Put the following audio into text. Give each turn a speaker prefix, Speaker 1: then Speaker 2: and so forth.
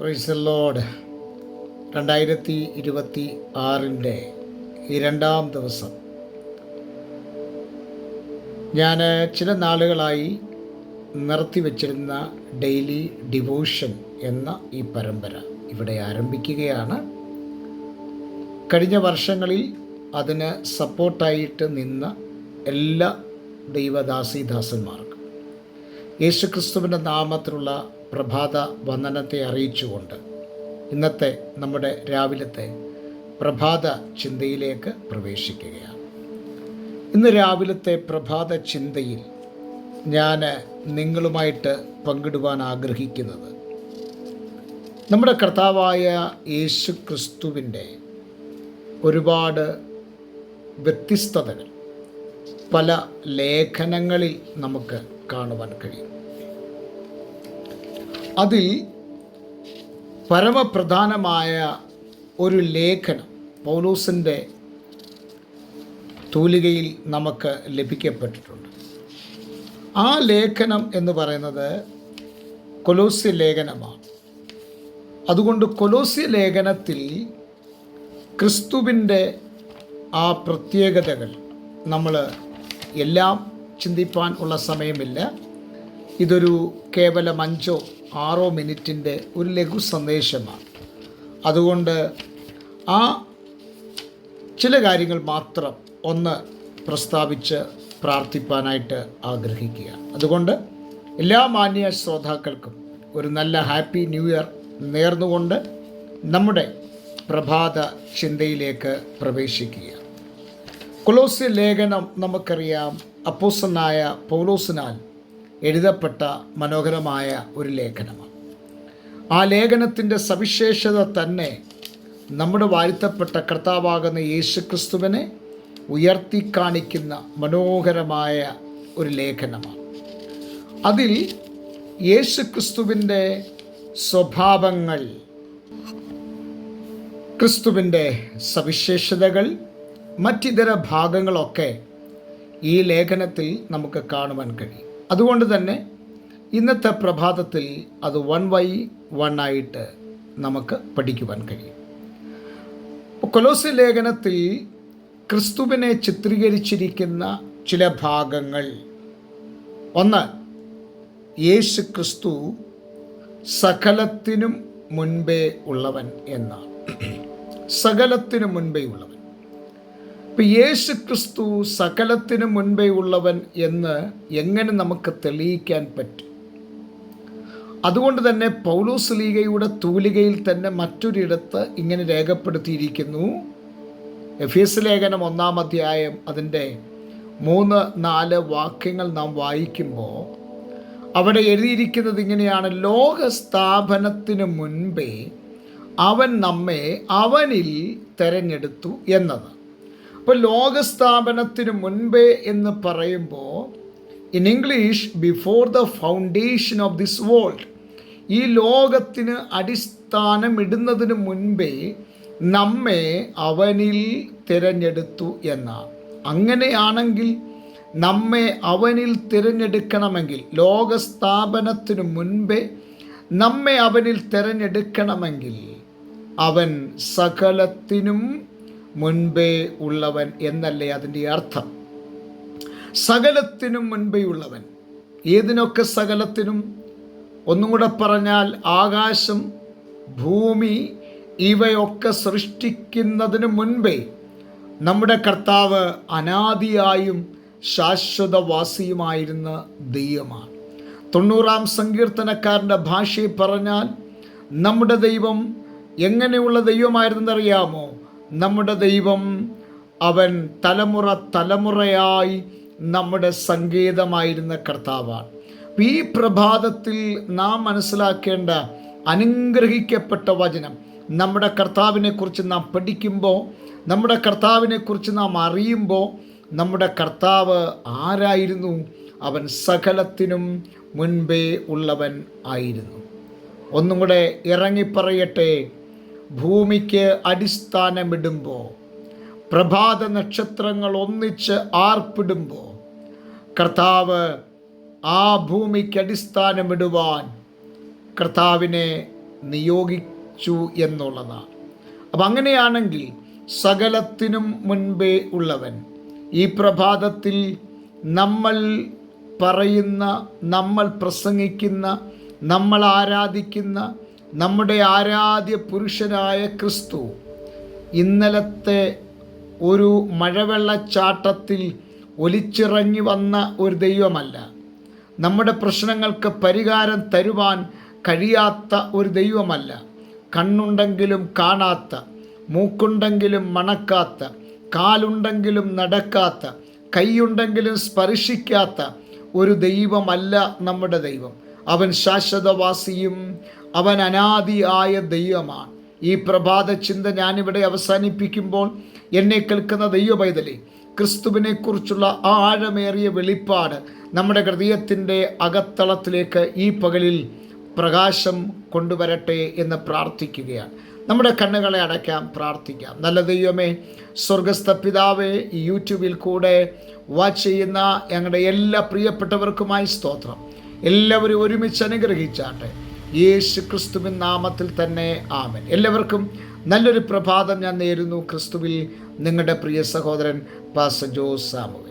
Speaker 1: Praise the Lord. 2026 ഈ രണ്ടാം ദിവസം ഞാൻ ചില നാളുകളായി നിർത്തിവെച്ചിരുന്ന ഡെയിലി ഡിവോഷൻ എന്ന ഈ പരമ്പര ഇവിടെ ആരംഭിക്കുകയാണ്. കഴിഞ്ഞ വർഷങ്ങളിൽ അതിന് സപ്പോർട്ടായിട്ട് നിന്ന എല്ലാ ദൈവദാസീദാസന്മാർക്കും യേശുക്രിസ്തുവിൻ്റെ നാമത്തിലുള്ള പ്രഭാത വന്ദനത്തെ അറിയിച്ചുകൊണ്ട് ഇന്നത്തെ നമ്മുടെ രാവിലത്തെ പ്രഭാത ചിന്തയിലേക്ക് പ്രവേശിക്കുകയാണ്. ഇന്ന് രാവിലത്തെ പ്രഭാത ചിന്തയിൽ ഞാൻ നിങ്ങളുമായിട്ട് പങ്കിടുവാൻ ആഗ്രഹിക്കുന്നത് നമ്മുടെ കർത്താവായ യേശു ക്രിസ്തുവിൻ്റെ ഒരുപാട് വ്യത്യസ്തതകൾ പല ലേഖനങ്ങളിൽ നമുക്ക് കാണുവാൻ കഴിയും. അതിൽ പരമപ്രധാനമായ ഒരു ലേഖനം പൗലോസിൻ്റെ തൂലികയിൽ നമുക്ക് ലഭിക്കപ്പെട്ടിട്ടുണ്ട്. ആ ലേഖനം എന്ന് പറയുന്നത് കൊലോസ്യ ലേഖനമാണ്. അതുകൊണ്ട് കൊലോസ്യ ലേഖനത്തിൽ ക്രിസ്തുവിൻ്റെ ആ പ്രത്യേകതകൾ നമ്മൾ എല്ലാം ചിന്തിപ്പാൻ ഉള്ള സമയമില്ല. ഇതൊരു കേവലം 5-6 മിനിറ്റിൻ്റെ ഒരു ലഘു സന്ദേശമാണ്. അതുകൊണ്ട് ആ ചില കാര്യങ്ങൾ മാത്രം ഒന്ന് പ്രസ്താവിച്ച് പ്രാർത്ഥിപ്പാനായിട്ട് ആഗ്രഹിക്കുക. അതുകൊണ്ട് എല്ലാ മാന്യ ശ്രോതാക്കൾക്കും ഒരു നല്ല ഹാപ്പി ന്യൂ ഇയർ നേർന്നുകൊണ്ട് നമ്മുടെ പ്രഭാത ചിന്തയിലേക്ക് പ്രവേശിക്കുക. കൊലോസ്യ ലേഖനം നമുക്കറിയാം, അപ്പോസ്തലനായ പൗലോസിനാൽ എഴുതപ്പെട്ട മനോഹരമായ ഒരു ലേഖനമാണ്. ആ ലേഖനത്തിൻ്റെ സവിശേഷത തന്നെ നമ്മുടെ വാഴ്ത്തപ്പെട്ട കർത്താവാകുന്ന യേശുക്രിസ്തുവിനെ ഉയർത്തി കാണിക്കുന്ന മനോഹരമായ ഒരു ലേഖനമാണ്. അതിൽ യേശുക്രിസ്തുവിൻ്റെ സ്വഭാവങ്ങൾ, ക്രിസ്തുവിൻ്റെ സവിശേഷതകൾ, മറ്റിതര ഭാഗങ്ങളൊക്കെ ഈ ലേഖനത്തിൽ നമുക്ക് കാണുവാൻ കഴിയും. അതുകൊണ്ട് തന്നെ ഇന്നത്തെ പ്രഭാതത്തിൽ അത് 1 by 1 ആയിട്ട് നമുക്ക് പഠിക്കുവാൻ കഴിയും. കൊലോസ്യ ലേഖനത്തിൽ ക്രിസ്തുവിനെ ചിത്രീകരിച്ചിരിക്കുന്ന ചില ഭാഗങ്ങൾ, ഒന്ന്, യേശു ക്രിസ്തു സകലത്തിനും മുൻപേ ഉള്ളവൻ എന്നാണ്. സകലത്തിനും മുൻപേ ഉള്ളവൻ. ഇപ്പം യേശു ക്രിസ്തു സകലത്തിനു മുൻപേ ഉള്ളവൻ എന്ന് എങ്ങനെ നമുക്ക് തെളിയിക്കാൻ പറ്റും? അതുകൊണ്ട് തന്നെ പൗലോസ് ലീഗയുടെ തൂലികയിൽ തന്നെ മറ്റൊരിടത്ത് ഇങ്ങനെ രേഖപ്പെടുത്തിയിരിക്കുന്നു. എഫേസ്യ ലേഖനം 1-ാം അധ്യായം അതിൻ്റെ 3-4 വാക്യങ്ങൾ നാം വായിക്കുമ്പോൾ അവിടെ എഴുതിയിരിക്കുന്നത് ഇങ്ങനെയാണ്: ലോകസ്ഥാപനത്തിനു മുൻപേ അവൻ നമ്മെ അവനിൽ തെരഞ്ഞെടുത്തു എന്നത്. അപ്പോൾ ലോകസ്ഥാപനത്തിന് മുൻപേ എന്ന് പറയുമ്പോൾ in English before the foundation of this world, ഈ ലോകത്തിന് അടിസ്ഥാനമിടുന്നതിന് മുൻപേ നമ്മെ അവനിൽ തിരഞ്ഞെടുത്തു എന്നാണ്. അങ്ങനെയാണെങ്കിൽ നമ്മെ അവനിൽ തിരഞ്ഞെടുക്കണമെങ്കിൽ, ലോകസ്ഥാപനത്തിനു മുൻപേ നമ്മെ അവനിൽ തിരഞ്ഞെടുക്കണമെങ്കിൽ അവൻ സകലത്തിനും മുൻപേ ഉള്ളവൻ എന്നല്ലേ അതിൻ്റെ അർത്ഥം? സകലത്തിനും മുൻപേ ഉള്ളവൻ. ഏതിനൊക്കെ സകലത്തിനും? ഒന്നും കൂടെ പറഞ്ഞാൽ ആകാശം, ഭൂമി ഇവയൊക്കെ സൃഷ്ടിക്കുന്നതിന് മുൻപേ നമ്മുടെ കർത്താവ് അനാദിയായും ശാശ്വതവാസിയുമായിരുന്ന ദൈവമാണ്. 90-ാം സങ്കീർത്തനക്കാരൻ്റെ ഭാഷയിൽ പറഞ്ഞാൽ നമ്മുടെ ദൈവം എങ്ങനെയുള്ള ദൈവമായിരുന്നെന്നറിയാമോ? നമ്മുടെ ദൈവം അവൻ തലമുറ തലമുറയായി നമ്മുടെ സങ്കേതമായിരുന്ന കർത്താവാണ്. ഈ പ്രഭാതത്തിൽ നാം മനസ്സിലാക്കേണ്ട അനുഗ്രഹിക്കപ്പെട്ട വചനം, നമ്മുടെ കർത്താവിനെക്കുറിച്ച് നാം പഠിക്കുമ്പോൾ, നമ്മുടെ കർത്താവിനെക്കുറിച്ച് നാം അറിയുമ്പോൾ, നമ്മുടെ കർത്താവ് ആരായിരുന്നു? അവൻ സകലത്തിനും മുൻപേ ഉള്ളവൻ ആയിരുന്നു. ഒന്നും കൂടെ ഇറങ്ങിപ്പറയട്ടെ: ഭൂമിക്ക് അടിസ്ഥാനമിടുമ്പോൾ, പ്രഭാത നക്ഷത്രങ്ങൾ ഒന്നിച്ച് ആർപ്പിടുമ്പോൾ, കർത്താവ് ആ ഭൂമിക്ക് അടിസ്ഥാനമിടുവാൻ കർത്താവിനെ നിയോഗിച്ചു എന്നുള്ളതാണ്. അപ്പം അങ്ങനെയാണെങ്കിൽ സകലത്തിനും മുൻപേ ഉള്ളവൻ ഈ പ്രഭാതത്തിൽ നമ്മൾ പറയുന്ന, നമ്മൾ പ്രസംഗിക്കുന്ന, നമ്മൾ ആരാധിക്കുന്ന നമ്മുടെ ആരാധ്യ പുരുഷനായ ക്രിസ്തു ഇന്നലത്തെ ഒരു മഴവെള്ളച്ചാട്ടത്തിൽ ഒലിച്ചിറങ്ങി വന്ന ഒരു ദൈവമല്ല. നമ്മുടെ പ്രശ്നങ്ങൾക്ക് പരിഹാരം തരുവാൻ കഴിയാത്ത ഒരു ദൈവമല്ല. കണ്ണുണ്ടെങ്കിലും കാണാത്ത, മൂക്കുണ്ടെങ്കിലും മണക്കാത്ത, കാലുണ്ടെങ്കിലും നടക്കാത്ത, കൈയുണ്ടെങ്കിലും സ്പർശിക്കാത്ത ഒരു ദൈവമല്ല നമ്മുടെ ദൈവം. അവൻ ശാശ്വതവാസിയും അവൻ അനാദിയായ ദൈവമാണ്. ഈ പ്രഭാത ചിന്ത ഞാനിവിടെ അവസാനിപ്പിക്കുമ്പോൾ എന്നെ കേൾക്കുന്ന ദൈവ പൈതലേ, ക്രിസ്തുവിനെക്കുറിച്ചുള്ള ആ ആഴമേറിയ വെളിപ്പാട് നമ്മുടെ ഹൃദയത്തിൻ്റെ അകത്തളത്തിലേക്ക് ഈ പകലിൽ പ്രകാശം കൊണ്ടുവരട്ടെ എന്ന് പ്രാർത്ഥിക്കുകയാണ്. നമ്മുടെ കണ്ണുകളെ അടയ്ക്കാം, പ്രാർത്ഥിക്കാം. നല്ല ദൈവമേ, സ്വർഗസ്ഥ പിതാവേ, ഈ യൂട്യൂബിൽ കൂടെ വാച്ച് ചെയ്യുന്ന ഞങ്ങളുടെ എല്ലാ പ്രിയപ്പെട്ടവർക്കുമായി സ്തോത്രം. എല്ലാവരും ഒരുമിച്ച് അനുഗ്രഹിച്ചാട്ടെ. യേശു ക്രിസ്തുവിൻ നാമത്തിൽ തന്നെ ആമേൻ. എല്ലാവർക്കും നല്ലൊരു പ്രഭാതം ഞാൻ നേരുന്നു. ക്രിസ്തുവിൽ നിങ്ങളുടെ പ്രിയ സഹോദരൻ പാസ്റ്റർ ജോസ് സാമുവൽ.